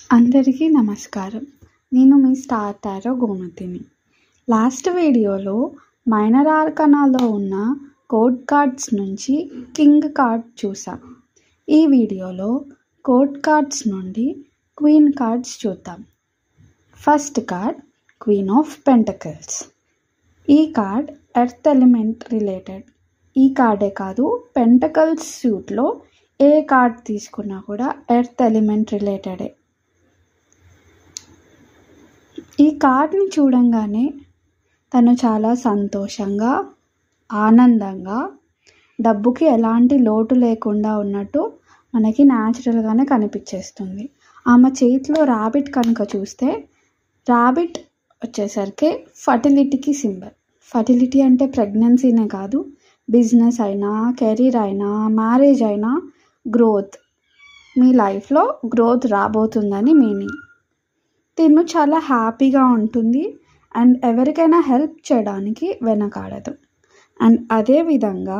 అందరికీ నమస్కారం. నేను మీ స్టార్ టారో గోమతిని. లాస్ట్ వీడియోలో మైనర్ ఆర్కానాలో ఉన్న కోర్ట్ కార్డ్స్ నుంచి కింగ్ కార్డ్ చూసాం. ఈ వీడియోలో కోర్ట్ కార్డ్స్ నుండి క్వీన్ కార్డ్స్ చూద్దాం. First card queen of pentacles. ఈ కార్డ్ ఎర్త్ ఎలిమెంట్ రిలేటెడ్. ఈ కార్డే కాదు, పెంటకల్స్ సూట్లో ఏ కార్డ్ తీసుకున్నా కూడా ఎర్త్ ఎలిమెంట్ రిలేటెడే. ఈ కార్డ్ని చూడంగానే తను చాలా సంతోషంగా, ఆనందంగా, డబ్బుకి ఎలాంటి లోటు లేకుండా ఉన్నట్టు మనకి న్యాచురల్గానే కనిపించేస్తుంది. ఆమె చేతిలో ర్యాబిట్ కనుక చూస్తే, ర్యాబిట్ వచ్చేసరికి ఫర్టిలిటీకి సింబల్. ఫర్టిలిటీ అంటే ప్రెగ్నెన్సీనే కాదు, బిజినెస్ అయినా, కెరీర్ అయినా, మ్యారేజ్ అయినా, గ్రోత్, మీ లైఫ్లో గ్రోత్ రాబోతుందని మీనింగ్. తిను చాలా హ్యాపీగా ఉంటుంది అండ్ ఎవరికైనా హెల్ప్ చేయడానికి వెనకాడదు. అండ్ అదేవిధంగా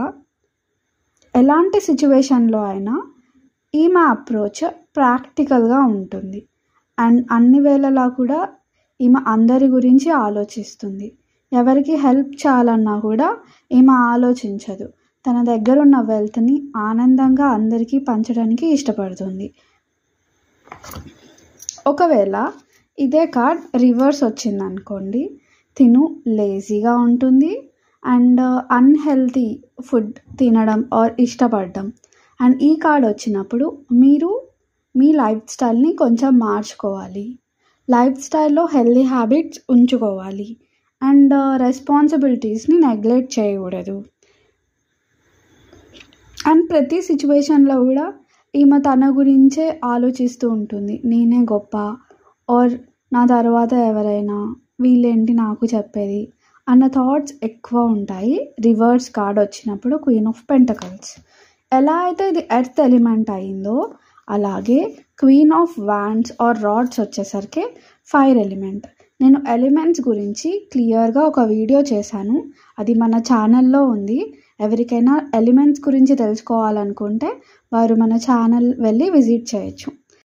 ఎలాంటి సిచ్యువేషన్లో అయినా ఈమె అప్రోచ్ ప్రాక్టికల్గా ఉంటుంది. అండ్ అన్ని వేళలా కూడా ఈమె అందరి గురించి ఆలోచిస్తుంది. ఎవరికి హెల్ప్ చేయాలన్నా కూడా ఈమె ఆలోచించదు. తన దగ్గర ఉన్న వెల్త్ని ఆనందంగా అందరికీ పంచడానికి ఇష్టపడుతుంది. ఒకవేళ ఇదే కార్డ్ రివర్స్ వచ్చిందనుకోండి, తిను లేజీగా ఉంటుంది అండ్ అన్హెల్తీ ఫుడ్ తినడం ఆర్ ఇష్టపడడం. అండ్ ఈ కార్డ్ వచ్చినప్పుడు మీరు మీ లైఫ్ స్టైల్ని కొంచెం మార్చుకోవాలి, లైఫ్ స్టైల్లో హెల్తీ హ్యాబిట్స్ ఉంచుకోవాలి అండ్ రెస్పాన్సిబిలిటీస్ని నెగ్లెక్ట్ చేయకూడదు. అండ్ ప్రతి సిచ్యువేషన్లో కూడా ఈమె తన గురించే ఆలోచిస్తూ ఉంటుంది. నేనే గొప్ప, ఆర్ నా తర్వాత ఎవరైనా, వీళ్ళేంటి నాకు చెప్పేది అన్న థాట్స్ ఎక్కువ ఉంటాయి రివర్స్ కార్డ్ వచ్చినప్పుడు క్వీన్ ఆఫ్ పెంటకల్స్. ఎలా అయితే ఇది ఎర్త్ ఎలిమెంట్ అయిందో, అలాగే queen of wands or rods వచ్చేసరికి ఫైర్ ఎలిమెంట్. నేను ఎలిమెంట్స్ గురించి క్లియర్గా ఒక వీడియో చేశాను, అది మన ఛానల్లో ఉంది. ఎవరికైనా ఎలిమెంట్స్ గురించి తెలుసుకోవాలనుకుంటే వారు మన ఛానల్ వెళ్ళి విజిట్ చేయొచ్చు.